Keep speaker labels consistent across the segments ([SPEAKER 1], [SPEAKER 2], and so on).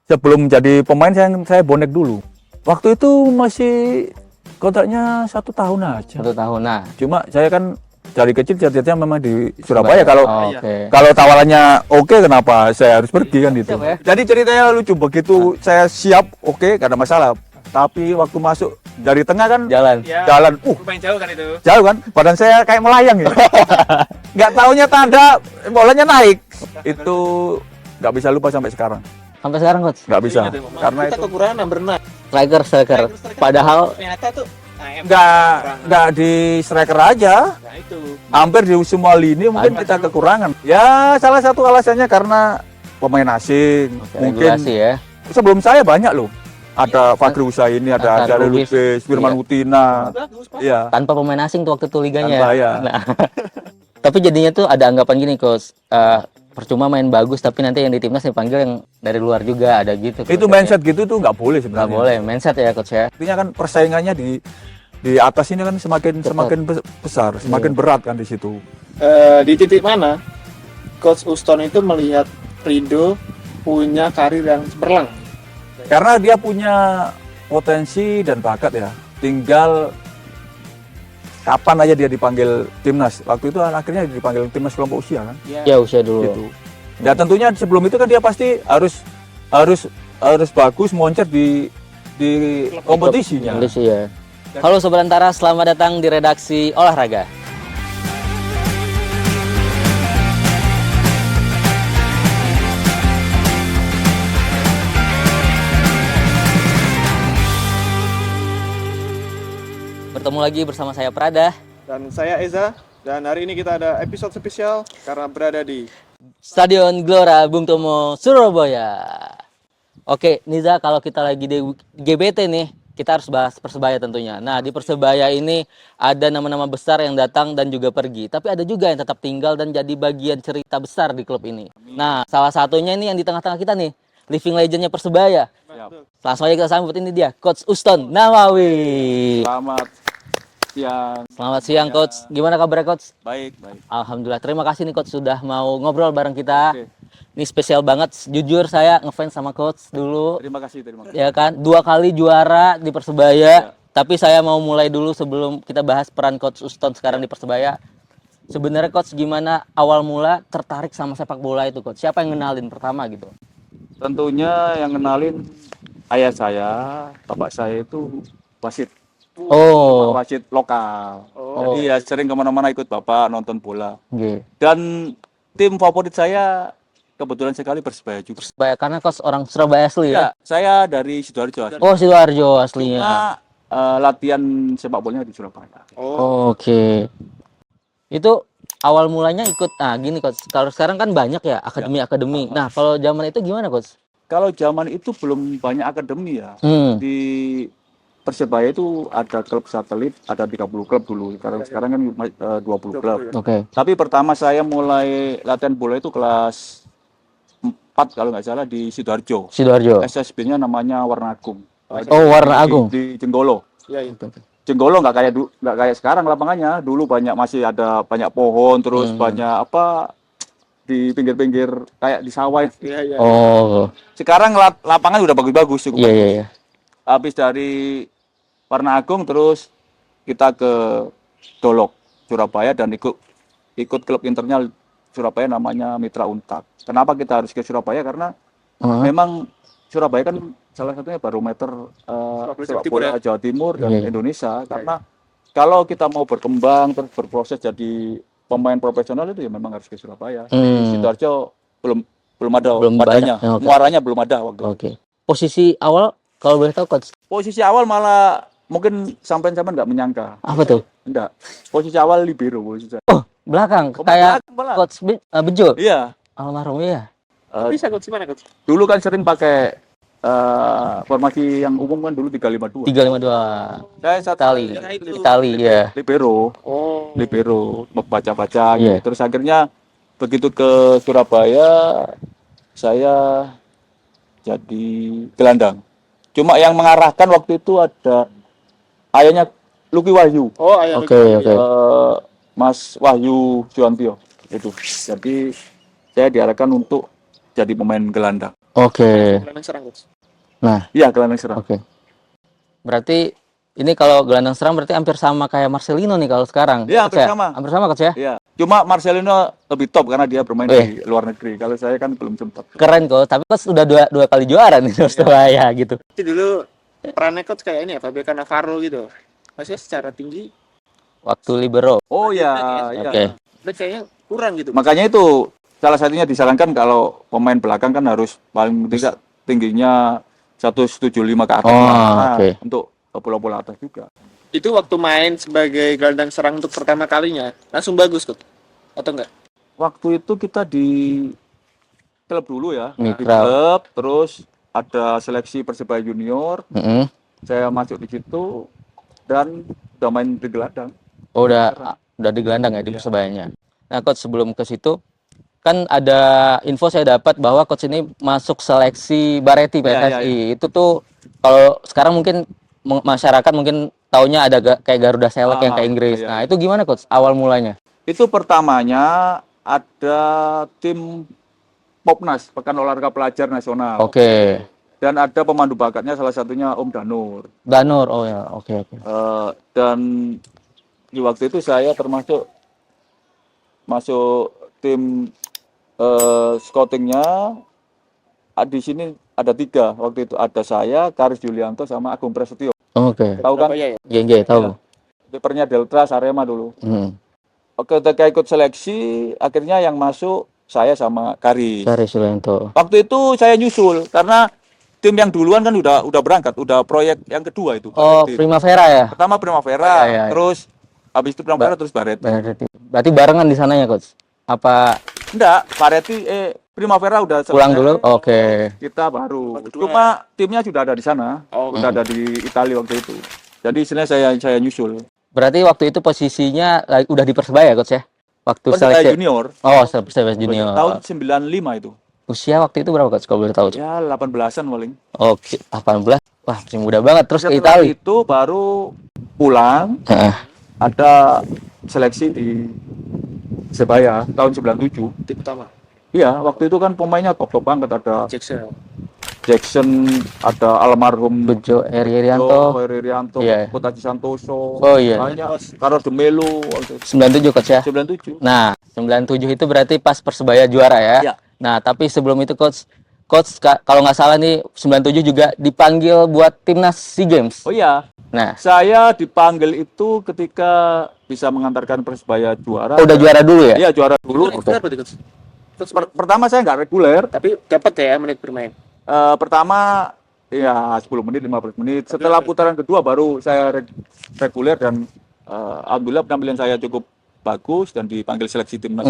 [SPEAKER 1] sebelum jadi pemain saya bonek dulu. Waktu itu masih kontraknya 1 tahun aja.
[SPEAKER 2] 1 tahun. Nah,
[SPEAKER 1] Cuma saya kan dari kecil cita-citanya memang di Surabaya. Kalau
[SPEAKER 2] oke.
[SPEAKER 1] kalau tawarannya oke, kenapa saya harus pergi kan itu.
[SPEAKER 2] Siap ya?
[SPEAKER 1] Jadi ceritanya lucu, begitu saya siap oke, gak ada masalah. Tapi waktu masuk dari tengah kan
[SPEAKER 2] Jalan.
[SPEAKER 1] jalan,
[SPEAKER 3] Lumayan jauh kan itu.
[SPEAKER 1] jauh kan, badan saya kayak melayang ya. Nggak taunya tanda bolanya naik. Itu nggak bisa lupa sampai sekarang.
[SPEAKER 2] Sampai sekarang coach.
[SPEAKER 1] Nggak bisa, karena
[SPEAKER 3] Kita
[SPEAKER 1] itu
[SPEAKER 3] kekurangan number 9.
[SPEAKER 2] Striker. Padahal
[SPEAKER 3] ternyata tuh AM.
[SPEAKER 1] nggak di striker aja.
[SPEAKER 3] Nah itu.
[SPEAKER 1] Hampir di semua lini mungkin kita kekurangan. Ya salah satu alasannya karena pemain asing. Mungkin
[SPEAKER 2] regulasi ya.
[SPEAKER 1] sebelum saya banyak loh. Ada Fadri Husaini, ada
[SPEAKER 2] Ansar
[SPEAKER 1] Syaril
[SPEAKER 2] Lubis,
[SPEAKER 1] Lubis, Firman
[SPEAKER 2] iya.
[SPEAKER 1] Utina.
[SPEAKER 3] Bagus, Pak.
[SPEAKER 1] Iya.
[SPEAKER 2] Tanpa pemain asing tuh waktu itu liganya.
[SPEAKER 1] Tanpa, ya.
[SPEAKER 2] Nah, tapi jadinya tuh ada anggapan gini coach. Percuma main bagus tapi nanti yang di timnas dipanggil yang dari luar juga, ada gitu.
[SPEAKER 1] Itu
[SPEAKER 2] coach.
[SPEAKER 1] mindset gitu tuh nggak boleh sebenarnya.
[SPEAKER 2] Nggak boleh mindset ya coach ya.
[SPEAKER 1] Artinya kan persaingannya di atas ini kan semakin besar, semakin berat kan di situ.
[SPEAKER 3] Di titik mana Coach Uston itu melihat Rido punya karir yang cemerlang?
[SPEAKER 1] Karena dia punya potensi dan bakat ya. Tinggal kapan aja dia dipanggil timnas. Waktu itu akhirnya dipanggil timnas kelompok usia kan.
[SPEAKER 2] Ya usia dulu.
[SPEAKER 1] Gitu. Dan tentunya sebelum itu kan dia pasti harus bagus moncer di kompetisinya.
[SPEAKER 2] Kondisi ya. Halo Sobat Antara, selamat datang di redaksi olahraga. Bertemu lagi bersama saya Prada.
[SPEAKER 3] Dan saya Eza, dan hari ini kita ada episode spesial karena berada di
[SPEAKER 2] Stadion Gelora Bung Tomo, Surabaya. Oke, Niza, kalau kita lagi di GBT nih, kita harus bahas Persebaya tentunya. Nah, di Persebaya ini ada nama-nama besar yang datang dan juga pergi. Tapi ada juga yang tetap tinggal dan jadi bagian cerita besar di klub ini. Nah, salah satunya ini yang di tengah-tengah kita nih, living legendnya Persebaya. Langsung aja kita sambut, ini dia, Coach Uston Nawawi. Selamat siang, Coach. Gimana kabarnya, Coach?
[SPEAKER 1] Baik.
[SPEAKER 2] Alhamdulillah. Terima kasih nih, Coach, sudah mau ngobrol bareng kita.
[SPEAKER 1] Oke.
[SPEAKER 2] Ini spesial banget. Jujur saya ngefans sama Coach dulu.
[SPEAKER 1] Terima kasih.
[SPEAKER 2] Ya kan, 2 kali juara di Persebaya. Tapi saya mau mulai dulu sebelum kita bahas peran Coach Uston sekarang di Persebaya. Sebenarnya Coach, gimana awal mula tertarik sama sepak bola itu, Coach? Siapa yang ngenalin pertama gitu?
[SPEAKER 1] Tentunya yang kenalin ayah saya, bapak saya itu wasit.
[SPEAKER 2] Oh,
[SPEAKER 1] Wasit lokal. Jadi ya sering kemana-mana ikut bapak nonton bola.
[SPEAKER 2] oke.
[SPEAKER 1] Dan tim favorit saya kebetulan sekali Persebaya juga.
[SPEAKER 2] Persebaya karena Coach orang Surabaya asli
[SPEAKER 1] Ya,
[SPEAKER 2] ya?
[SPEAKER 1] saya dari Sidoarjo.
[SPEAKER 2] Oh, Sidoarjo aslinya.
[SPEAKER 1] Cuma latihan sepak bolanya di Surabaya.
[SPEAKER 2] Oke. Itu awal mulanya ikut, nah gini Coach, kalau sekarang kan banyak ya akademi-akademi. Nah, kalau zaman itu gimana Coach?
[SPEAKER 1] Kalau zaman itu belum banyak akademi ya. Di Persebaya itu ada klub satelit, ada 30 klub dulu. Karena sekarang kan 20 klub.
[SPEAKER 2] Oke.
[SPEAKER 1] Tapi pertama saya mulai latihan bola itu kelas 4 kalau nggak salah di Sidoarjo.
[SPEAKER 2] Sidoarjo.
[SPEAKER 1] SSB-nya namanya Warna Agung.
[SPEAKER 2] Oh, Warna Agung.
[SPEAKER 1] Di Jenggolo.
[SPEAKER 3] Iya.
[SPEAKER 1] Jenggolo nggak kayak sekarang lapangannya. Dulu masih ada banyak pohon, terus banyak di pinggir-pinggir kayak di sawah.
[SPEAKER 3] Iya.
[SPEAKER 2] Oh,
[SPEAKER 1] Sekarang lapangan udah bagus-bagus cukup
[SPEAKER 2] iya
[SPEAKER 1] bagus.
[SPEAKER 2] iya.
[SPEAKER 1] Habis dari Warna Agung terus kita ke Dolok Surabaya dan ikut klub internal Surabaya namanya Mitra Untak. Kenapa kita harus ke Surabaya? Karena memang Surabaya kan salah satunya barometer sepak bola Jawa Timur dan Indonesia. Karena kalau kita mau berkembang terus berproses jadi pemain profesional itu ya memang harus ke Surabaya. Di Sidoarjo belum ada wadahnya,
[SPEAKER 2] banyak.
[SPEAKER 1] muaranya belum ada waktu.
[SPEAKER 2] Oke. Posisi awal kalau boleh tahu Coach,
[SPEAKER 1] Posisi awal malah mungkin sampai-sampai nggak menyangka.
[SPEAKER 2] apa tuh?
[SPEAKER 1] Enggak. Posisi awal libero posisi saya.
[SPEAKER 2] Oh, belakang
[SPEAKER 1] Oh,
[SPEAKER 2] kayak
[SPEAKER 1] belakang.
[SPEAKER 2] Coach Bejo.
[SPEAKER 1] Iya.
[SPEAKER 2] Almarhum ya.
[SPEAKER 3] Bisa Coach, gimana Coach?
[SPEAKER 1] Dulu kan sering pakai formasi yang umum kan dulu 352.
[SPEAKER 2] 352.
[SPEAKER 1] Saya satu
[SPEAKER 2] Itali ya.
[SPEAKER 1] libero.
[SPEAKER 3] Oh.
[SPEAKER 1] Libero baca-baca
[SPEAKER 2] Iya.
[SPEAKER 1] gitu. Terus akhirnya begitu ke Surabaya saya jadi gelandang. Cuma yang mengarahkan waktu itu ada ayahnya Lucky Wahyu.
[SPEAKER 3] Oh, ayah.
[SPEAKER 2] Oke.
[SPEAKER 1] Mas Wahyu Suwantio itu. Jadi saya diarahkan untuk jadi pemain gelandang.
[SPEAKER 2] Oke.
[SPEAKER 3] Gelandang serang, coach.
[SPEAKER 2] Nah,
[SPEAKER 1] Iya, gelandang serang.
[SPEAKER 2] oke. Berarti ini kalau gelandang serang berarti hampir sama kayak Marcelino nih kalau sekarang.
[SPEAKER 1] Iya,
[SPEAKER 2] Coach
[SPEAKER 1] hampir
[SPEAKER 2] ya?
[SPEAKER 1] sama.
[SPEAKER 2] Hampir sama Coach ya?
[SPEAKER 1] Iya. Cuma Marcelino lebih top karena dia bermain
[SPEAKER 2] Wih.
[SPEAKER 1] di luar negeri. Kalau saya kan belum sempat.
[SPEAKER 2] Keren kok, tapi Coach udah dua kali juara nih Persebaya gitu.
[SPEAKER 3] Itu dulu perannya coach kayak ini ya, Fabio Cannavaro gitu. Maksudnya secara tinggi,
[SPEAKER 2] Waktu libero.
[SPEAKER 1] Oh ya,
[SPEAKER 3] Oke.
[SPEAKER 1] iya.
[SPEAKER 2] Oke.
[SPEAKER 3] tapi kayaknya kurang gitu.
[SPEAKER 1] Makanya itu salah satunya disarankan kalau pemain belakang kan harus paling tidak tingginya 175 ke atas
[SPEAKER 2] Oh,
[SPEAKER 1] lah.
[SPEAKER 2] oke.
[SPEAKER 1] Untuk bola-bola atas juga.
[SPEAKER 3] Itu waktu main sebagai gelandang serang untuk pertama kalinya, langsung bagus, coach. Atau enggak?
[SPEAKER 1] Waktu itu kita di klub dulu ya, di
[SPEAKER 2] Mitra.
[SPEAKER 1] klub, terus ada seleksi Persebaya Junior,
[SPEAKER 2] Mm-mm.
[SPEAKER 1] saya masuk di situ dan udah main di gelandang.
[SPEAKER 2] Oh, udah di gelandang ya di Persebayanya. Nah, Coach sebelum ke situ kan ada info saya dapat bahwa Coach ini masuk seleksi Bareti PSSI. Itu tuh kalau sekarang mungkin masyarakat mungkin taunya ada kayak Garuda Select yang ke Inggris.
[SPEAKER 1] iya,
[SPEAKER 2] Nah, itu gimana Coach awal mulanya?
[SPEAKER 1] Itu pertamanya ada tim Popnas, Pekan Olahraga Pelajar Nasional.
[SPEAKER 2] Oke.
[SPEAKER 1] Dan ada pemandu bakatnya salah satunya Om Danur.
[SPEAKER 2] Danur. Oh ya, oke.
[SPEAKER 1] Dan di waktu itu saya termasuk masuk tim scoutingnya. Di sini ada 3 waktu itu, ada saya, Karis Julianto sama Agung Prasetyo.
[SPEAKER 2] Oke.
[SPEAKER 1] Tahu kan?
[SPEAKER 3] Surabaya ya?
[SPEAKER 2] Iya, tahu.
[SPEAKER 1] Kipernya Delta Arema dulu.
[SPEAKER 2] Hmm.
[SPEAKER 1] Ketika ikut seleksi, akhirnya yang masuk saya sama Karis.
[SPEAKER 2] Cari Sulianto.
[SPEAKER 1] Waktu itu saya nyusul karena tim yang duluan kan udah berangkat, udah proyek yang kedua itu.
[SPEAKER 2] Oh,
[SPEAKER 1] Bareti.
[SPEAKER 2] Primavera ya?
[SPEAKER 1] Pertama Primavera,
[SPEAKER 2] Iya.
[SPEAKER 1] terus habis itu Primavera terus Bareti.
[SPEAKER 2] Berarti barengan di sananya, Coach? Apa
[SPEAKER 1] Enggak, Bareti Primavera udah selesai.
[SPEAKER 2] pulang dulu? Oke.
[SPEAKER 1] Kita baru.
[SPEAKER 3] Kedua.
[SPEAKER 1] Cuma timnya sudah ada di sana.
[SPEAKER 3] Oh,
[SPEAKER 1] Sudah ada di Italia waktu itu. Jadi istilahnya saya nyusul.
[SPEAKER 2] Berarti waktu itu posisinya udah di Persebaya, Coach ya? Waktu
[SPEAKER 1] Persebaya
[SPEAKER 2] seleksi.
[SPEAKER 1] Junior.
[SPEAKER 2] Oh, Persebaya Junior.
[SPEAKER 1] Tahun 95 itu.
[SPEAKER 2] Usia waktu itu berapa, Coach? Kalau boleh tahu.
[SPEAKER 1] Ya 18-an paling.
[SPEAKER 2] Oke, 18. Wah, masih muda banget. Terus ke
[SPEAKER 1] Setelah
[SPEAKER 2] Italia.
[SPEAKER 1] itu baru pulang.
[SPEAKER 2] Heeh.
[SPEAKER 1] Ada seleksi di Persebaya tahun 97.
[SPEAKER 3] Tim pertama.
[SPEAKER 1] Iya, waktu itu kan pemainnya top banget, ada
[SPEAKER 3] Jackson.
[SPEAKER 1] ada almarhum
[SPEAKER 2] Bejo Herianto.
[SPEAKER 1] Herianto,
[SPEAKER 2] Iya.
[SPEAKER 1] Kotaci Santoso.
[SPEAKER 2] Oh, iya.
[SPEAKER 1] Banyak. Carlos de Melo waktu itu.
[SPEAKER 2] 97, Coach ya?
[SPEAKER 1] 97.
[SPEAKER 2] Nah, 97 itu berarti pas Persebaya juara ya?
[SPEAKER 1] Iya.
[SPEAKER 2] Nah, tapi sebelum itu Coach kalau nggak salah nih 97 juga dipanggil buat timnas SEA Games.
[SPEAKER 1] Oh iya,
[SPEAKER 2] Nah,
[SPEAKER 1] saya dipanggil itu ketika bisa mengantarkan Persebaya juara.
[SPEAKER 2] udah juara dulu ya?
[SPEAKER 1] Iya, juara dulu.
[SPEAKER 3] Reguler berarti, Coach?
[SPEAKER 1] Pertama saya nggak reguler.
[SPEAKER 3] Tapi dapat ya menit bermain.
[SPEAKER 1] Pertama ya 10 menit, 15 menit. Setelah putaran kedua baru saya reguler dan alhamdulillah penampilan saya cukup bagus dan dipanggil seleksi timnas.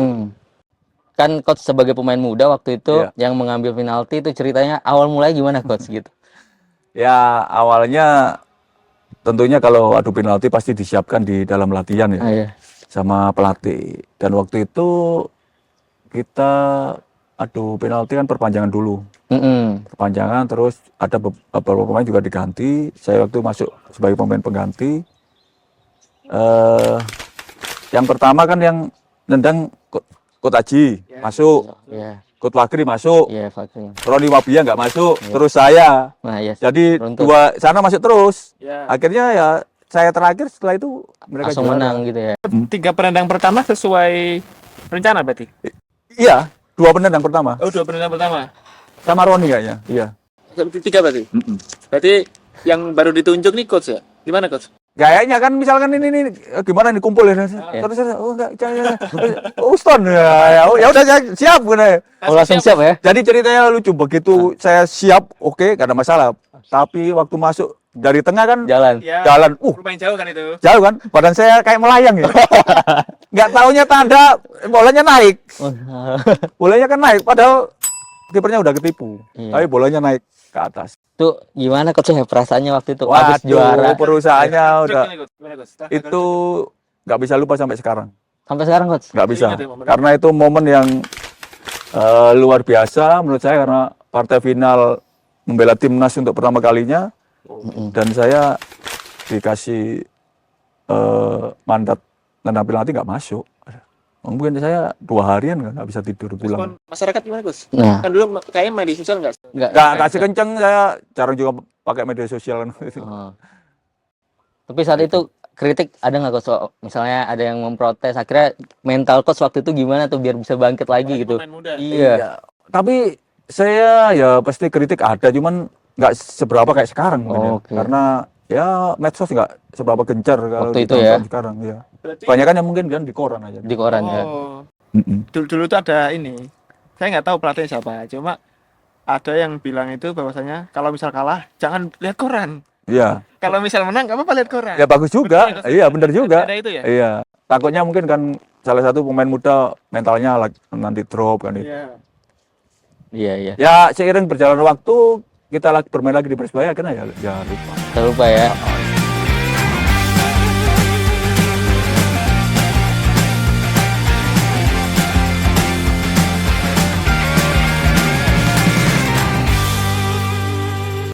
[SPEAKER 2] Kan Coach sebagai pemain muda waktu itu
[SPEAKER 1] Iya.
[SPEAKER 2] yang mengambil penalti itu ceritanya awal mulai gimana Coach gitu?
[SPEAKER 1] Ya awalnya tentunya kalau adu penalti pasti disiapkan di dalam latihan ya.
[SPEAKER 2] Iya.
[SPEAKER 1] Sama pelatih. Dan waktu itu kita adu penalti kan perpanjangan dulu. Perpanjangan terus ada beberapa pemain juga diganti. Saya waktu masuk sebagai pemain pengganti. Yang pertama kan yang nendang Kotaji masuk,
[SPEAKER 2] Iya.
[SPEAKER 1] Coach Fakri masuk,
[SPEAKER 2] Iya, Fakri.
[SPEAKER 1] Roni Wabia nggak masuk, terus saya.
[SPEAKER 2] Nah, iya.
[SPEAKER 1] Jadi
[SPEAKER 2] Beruntung.
[SPEAKER 1] dua sana masuk terus.
[SPEAKER 3] Ya.
[SPEAKER 1] Akhirnya ya saya terakhir, setelah itu mereka
[SPEAKER 2] Langsung
[SPEAKER 1] juara.
[SPEAKER 2] menang gitu ya.
[SPEAKER 3] 3 penendang pertama sesuai rencana berarti?
[SPEAKER 1] Iya, 2 penendang pertama.
[SPEAKER 3] Oh, 2 penendang pertama.
[SPEAKER 1] Sama Roni kayaknya. Iya.
[SPEAKER 3] 3 berarti? Berarti yang baru ditunjuk nih Coach ya? Gimana Coach?
[SPEAKER 1] Kayaknya kan misalkan ini gimana nih kumpul ya. Terus oh enggak jangan. Uston ya udah saya siap gue.
[SPEAKER 2] Oh, langsung siap ya?
[SPEAKER 1] Jadi ceritanya lucu, begitu saya siap, oke, gak ada masalah. Tapi waktu masuk dari tengah kan
[SPEAKER 2] Jalan.
[SPEAKER 1] jalan,
[SPEAKER 3] Lumayan jauh kan itu?
[SPEAKER 1] jauh kan, badan saya kayak melayang ya. Nggak taunya tanda bolanya naik, bolanya kan naik, padahal kipernya udah ketipu.
[SPEAKER 2] Iya.
[SPEAKER 1] Tapi bolanya naik ke atas.
[SPEAKER 2] Tuh gimana Coach ya perasaannya waktu itu habis juara?
[SPEAKER 1] Perusahaannya udah
[SPEAKER 3] Gimana, Coach?
[SPEAKER 1] itu nggak bisa lupa sampai sekarang.
[SPEAKER 2] Sampai sekarang Coach?
[SPEAKER 1] Nggak bisa,
[SPEAKER 3] Ingat ya momen
[SPEAKER 1] karena itu momen yang luar biasa menurut saya, karena partai final membela timnas untuk pertama kalinya. Dan saya dikasih mandat nendang penalti nggak masuk. Mungkin saya 2 harian nggak bisa tidur
[SPEAKER 3] Respon
[SPEAKER 1] pulang.
[SPEAKER 3] masyarakat gimana Gus?
[SPEAKER 2] Nah,
[SPEAKER 3] Kan dulu kayaknya media sosial nggak
[SPEAKER 1] Nggak sekenceng, saya jarang juga pakai media sosial kan.
[SPEAKER 2] oh. Tapi saat itu kritik ada nggak coach? Misalnya ada yang memprotes, akhirnya mental coach waktu itu gimana tuh biar bisa bangkit lagi gitu?
[SPEAKER 3] pemain muda.
[SPEAKER 2] Iya.
[SPEAKER 1] Tapi saya ya pasti kritik ada, cuman nggak seberapa kayak sekarang mungkin ya.
[SPEAKER 2] Oke.
[SPEAKER 1] Karena ya medsos nggak seberapa gencar kalau
[SPEAKER 2] Waktu
[SPEAKER 1] di
[SPEAKER 2] itu ya?
[SPEAKER 1] tahun-tahun sekarang ya.
[SPEAKER 3] Berarti
[SPEAKER 1] Kebanyakan yang mungkin kan di koran aja.
[SPEAKER 2] Di koran ya.
[SPEAKER 3] oh,
[SPEAKER 1] Mm-mm.
[SPEAKER 3] dulu tuh ada ini. Saya nggak tahu pelatihnya siapa, cuma ada yang bilang itu bahwasanya kalau misal kalah jangan lihat koran.
[SPEAKER 1] Iya.
[SPEAKER 3] Kalau misal menang nggak apa-apa lihat koran.
[SPEAKER 1] Ya bagus juga.
[SPEAKER 3] Betul ya, Coach?
[SPEAKER 1] Iya, benar juga.
[SPEAKER 3] Ada itu ya?
[SPEAKER 1] Iya. Takutnya mungkin kan salah satu pemain muda mentalnya nanti drop kan itu.
[SPEAKER 3] Iya.
[SPEAKER 2] Iya, iya.
[SPEAKER 1] Ya seiring berjalan waktu kita lagi bermain lagi di Persebaya kan ya lupa.
[SPEAKER 2] Terlupa ya.